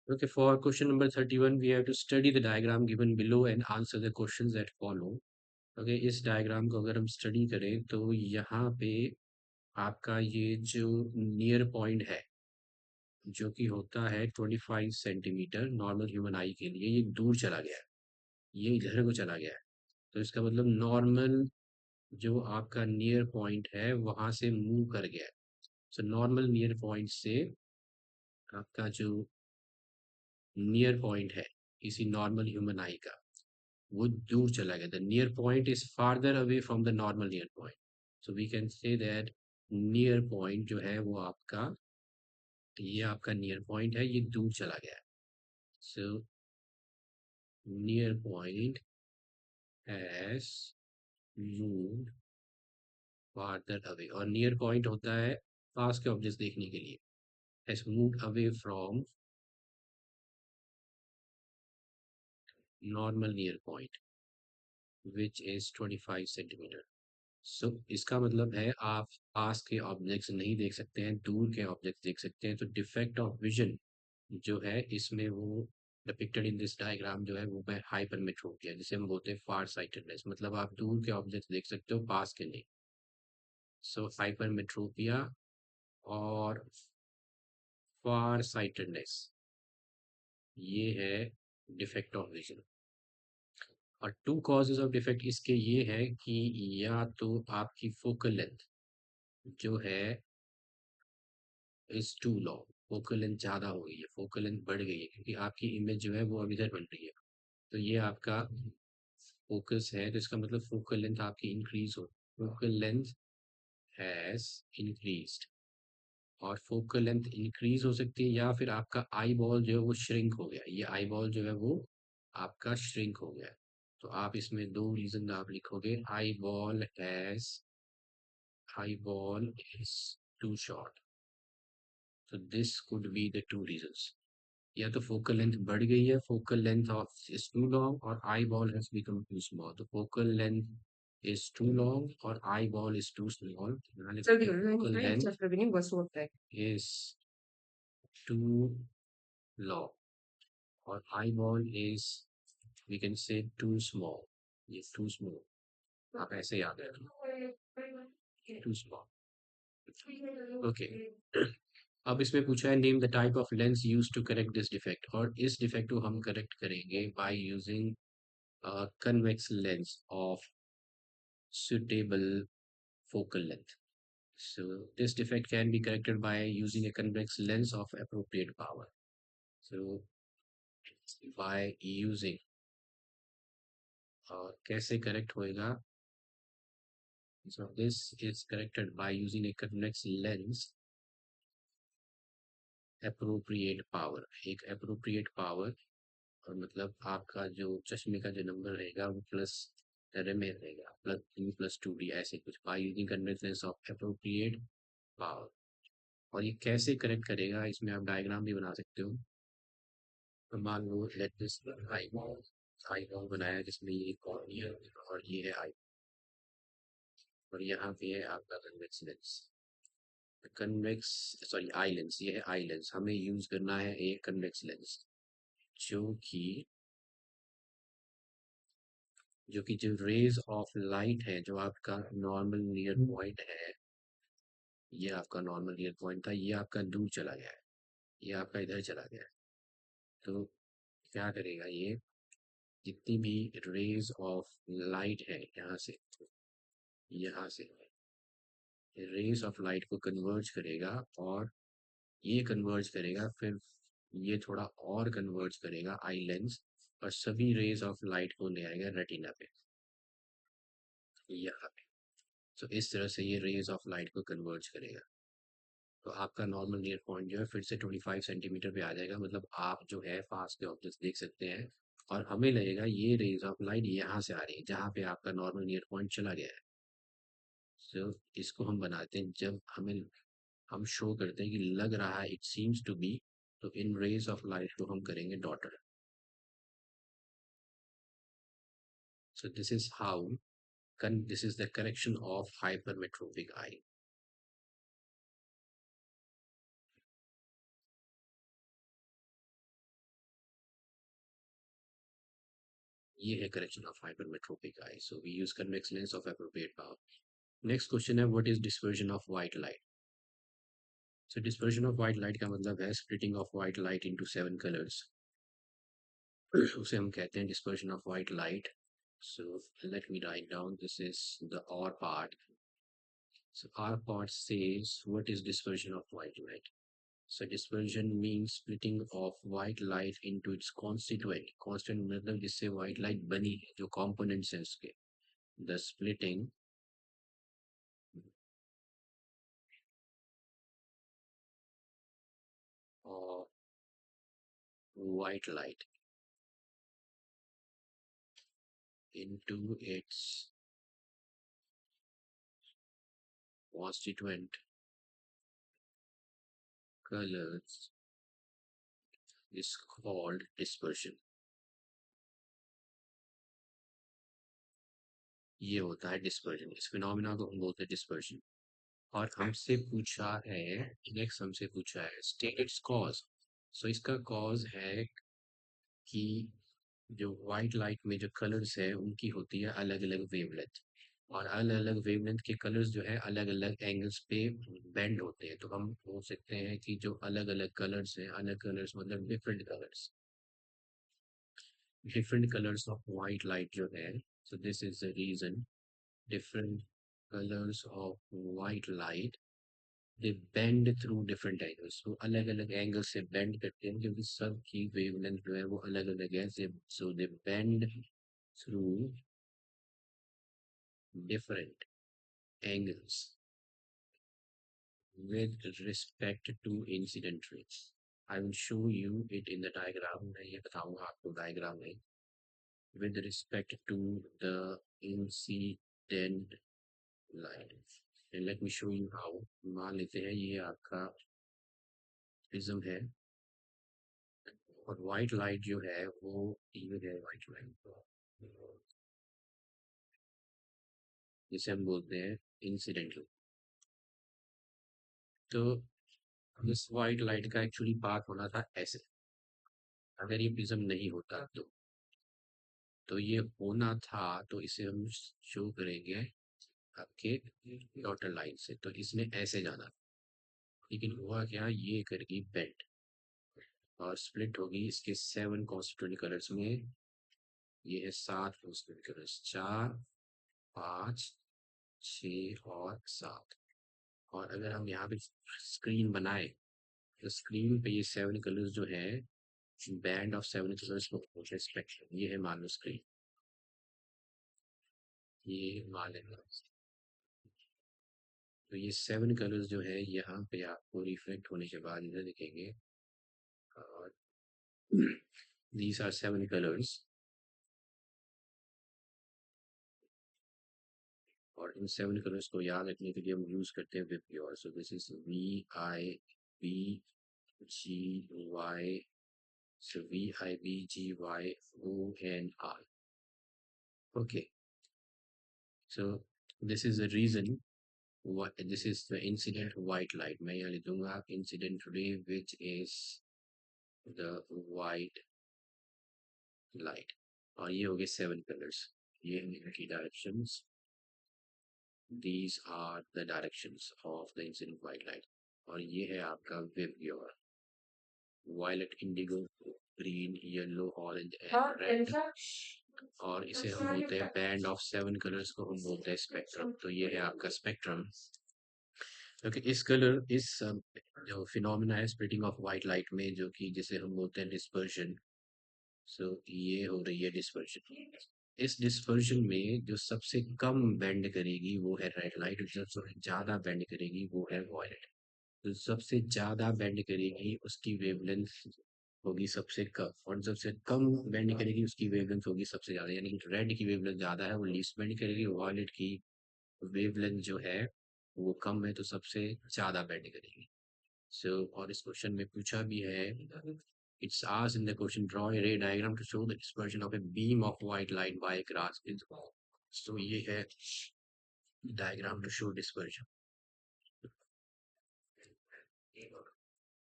Okay, for question number 31, we have to study the diagram given below and answer the questions that follow. Okay, इस diagram को अगर हम study करें तो यहाँ पे आपका ये जो नियर पॉइंट है जो कि होता है 25 सेंटीमीटर नॉर्मल ह्यूमन आई के लिए, ये दूर चला गया है, ये इधर को चला गया है। तो इसका मतलब नॉर्मल जो आपका नियर पॉइंट है वहां से मूव कर गया है। सो नॉर्मल नियर पॉइंट से आपका जो नियर पॉइंट है किसी नॉर्मल ह्यूमन आई का, वो दूर चला गया। The near point is farther away from the normal near point. So we can say that near point जो है वो आपका, ये आपका नियर पॉइंट है, ये दूर चला गया है। So near point has moved farther away, और नियर पॉइंट होता है पास के ऑब्जेक्ट्स देखने के लिए। Has moved away from normal near point which is 25 centimetre. So इसका मतलब है आप पास के ऑब्जेक्ट्स नहीं देख सकते हैं, दूर के ऑब्जेक्ट्स देख सकते हैं। तो डिफेक्ट ऑफ विजन जो है इसमें वो डिपिक्टेड इन दिस डायग्राम जो है वो है हाइपरमेट्रोपिया, जिसे हम बोलते हैं फार साइटेडनेस। मतलब आप दूर के ऑब्जेक्ट्स देख सकते हो, पास के नहीं। सो हाइपरमेट्रोपिया और फार साइटेडनेस, ये है डिफेक्ट ऑफ विजन। और टू कॉजेज ऑफ डिफेक्ट इसके ये है कि या तो आपकी फोकल लेंथ जो है is too long, focal length ज़्यादा हो गई है, फोकल लेंथ बढ़ गई है, क्योंकि आपकी इमेज जो है वो अब इधर बन रही है। तो ये आपका फोकस है, तो इसका मतलब फोकल लेंथ आपकी इंक्रीज हो, फोकल लेंथ हैज इंक्रीज्ड। और फोकल लेंथ इंक्रीज हो सकती है या फिर आपका आई बॉल जो है वो श्रिंक हो गया, ये आई बॉल जो है वो आपका श्रिंक हो गया है। तो आप इसमें दो रीजन आप लिखोगे, eyeball is too short. तो this could be the two reasons, या तो फोकल लेंथ बढ़ गई है, focal length of is too long, और eyeball has become too small. तो focal length is too long और eyeball is too small. Focal length is too long और eyeball is, we can say too small, ये too small, आप ऐसे याद रखें, to small. Okay, अब इसमें पूछा है name the type of lens use to correct this defect, और इस डिफेक्ट को हम करेक्ट करेंगे by using convex lens of suitable focal length. So this defect can be corrected by using a convex lens of appropriate power. So by using, कैसे correct होएगा? So this is corrected by using a convex lens appropriate power. एक appropriate power, और मतलब आपका जो चश्मे का जो नंबर रहेगा वो प्लस में रहेगा, +3+2D ऐसे कुछ, by using convex lens of appropriate power. और ये कैसे करेक्ट करेगा, इसमें आप डायग्राम भी बना सकते हो। तो मान लो लेट दिस आई बॉल बनाया जिसमें ये कॉर्निया और ये है आई, और यहाँ पे है आपका convex lens, convex sorry eye lens, ये है आई लेंस। हमें यूज करना है एक कन्वेक्स लेंस जो कि जो रेज ऑफ लाइट है, जो आपका नॉर्मल नियर पॉइंट है, ये आपका नॉर्मल नियर पॉइंट था, ये आपका दूर चला गया है, ये आपका इधर चला गया है। तो क्या करेगा ये, जितनी भी रेज ऑफ लाइट है यहाँ से रेज ऑफ लाइट को कन्वर्ज करेगा, और ये कन्वर्ज करेगा, फिर ये थोड़ा और कन्वर्ज करेगा आई लेंस, और सभी रेज ऑफ लाइट को ले आएगा रेटिना पे, यहाँ पे। तो इस तरह से ये रेज ऑफ लाइट को कन्वर्ज करेगा। तो आपका नॉर्मल नियर पॉइंट जो है फिर से 25 सेंटीमीटर पे आ जाएगा। मतलब आप जो है पास के ऑब्जेक्ट्स देख सकते हैं, और हमें लगेगा ये रेज ऑफ लाइट यहाँ से आ रही है जहाँ पे आपका नॉर्मल नियर पॉइंट चला गया है। सो इसको हम बनाते हैं, जब हम शो करते हैं कि लग रहा है इट सीम्स टू बी, तो इन रेज ऑफ लाइट को हम करेंगे डॉटर। So this is how this is the correction of hypermetropic eye. ये है correction of hypermetropic eye, so we use convex lens of appropriate power. Next question है what is dispersion of white light. So dispersion of white light का मतलब है splitting of white light into 7 colours, उसे हम कहते हैं dispersion of white light. So let me write down, this is the और part. So R part says what is dispersion of white light. So dispersion means splitting of white light into its constituent. Constant मतलब जिससे white light बनी है, जो components हैं उसके. The splitting of white light into its constituent colors is called dispersion. ये होता है dispersion. इस phenomena को हम बोलते हैं dispersion. और हमसे पूछा है, नेक्स्ट हमसे पूछा है स्टेट इट्स कॉज। सो इसका कॉज है कि जो वाइट लाइट में जो कलर्स है उनकी होती है अलग अलग वेवलेंथ, और अलग अलग वेवलेंथ के कलर्स जो है अलग अलग एंगल्स पे बेंड होते हैं। तो हम बोल सकते हैं कि जो अलग अलग कलर्स हैं, अलग कलर्स मतलब different colours of white light जो है, so this is the reason different colours of white light they bend through different angles. तो अलग अलग एंगल से बेंड करते हैं क्योंकि सब की वेवलेंथ जो है वो अलग अलग है, so they bend through different angles with respect to incident rays. I will show you it in the diagram. मैं ये बताऊंगा आपको डायग्राम में with respect to the incident line. And let me show you how. मान लेते हैं ये आपका प्रिज्म है और वाइट लाइट जो है वो ये है वाइट लाइट, जिसे हम बोलते हैं इंसिडेंटल। तो इस वाइट लाइट का एक्चुअली पाथ होना था ऐसे, अगर ये प्रिज्म नहीं होता तो ये होना था, तो इसे हम शो करेंगे आपके डॉटर लाइन से। तो इसने ऐसे जाना, लेकिन हुआ क्या, ये करेगी बेंड और स्प्लिट होगी इसके 7 कॉन्स्टिट्यूएंट कलर्स में। ये है 7 कॉन्स्टिट्यूएंट कलर्स, 4, 5, 6 और 7। और अगर हम यहाँ पे स्क्रीन बनाए तो स्क्रीन पे ये 7 कलर्स जो है बैंड ऑफ 7 कलर्स को स्पेक्ट्रम, ये है मान लो स्क्रीन, ये मान लेना। तो ये 7 कलर्स जो है यहाँ पे आपको रिफ्लेक्ट होने के बाद इधर दिखेंगे, और these are 7 colors, और इन 7 कलर्स को याद रखने के लिए हम यूज करते हैं विप्योर। सो this is VIBGY, so VIBGYONR। Okay, so this is the reason what this is the incident white light। मैं यहाँ लिख दूंगा incident ray which is the white light. और ये हो गए 7 कलर्स, ये हैं इनकी directions. These are the directions of the incident white light. और ये है आपका VIBGYOR, violet, indigo, green, yellow, orange and red. और इसे हम बोलते हैं बैंड ऑफ 7 कलर्स को हम बोलते हैं स्पेक्ट्रम। तो ये है आपका स्पेक्ट्रम। क्योंकि इस कलर इस जो फिनोमेना है स्प्लिटिंग ऑफ वाइट लाइट में, जो कि जिसे हम बोलते हैं डिस्पर्शन, सो ये हो रही है डिस्पर्शन। इस डिस्पर्शन में जो सबसे कम बेंड करेगी वो है रेड लाइट, जो सबसे ज्यादा बेंड करेगी वो है वॉयलेट। जो सबसे ज्यादा बेंड करेगी उसकी वेवलेंथ होगी सबसे कम, और सबसे कम बेंड करेगी उसकी वेवलेंथ होगी सबसे ज्यादा। यानी कि रेड की वेवलेंथ ज्यादा है, वो लीस्ट बेंड करेगी, वॉयलेट की वेवलेंथ जो है वो कम है, तो सबसे ज्यादा बेंड करेगी। सो और इस क्वेश्चन में पूछा भी है, it's asked in the question, draw a ray diagram to show the dispersion of a beam of white light by a glass prism। so ये है diagram to show dispersion।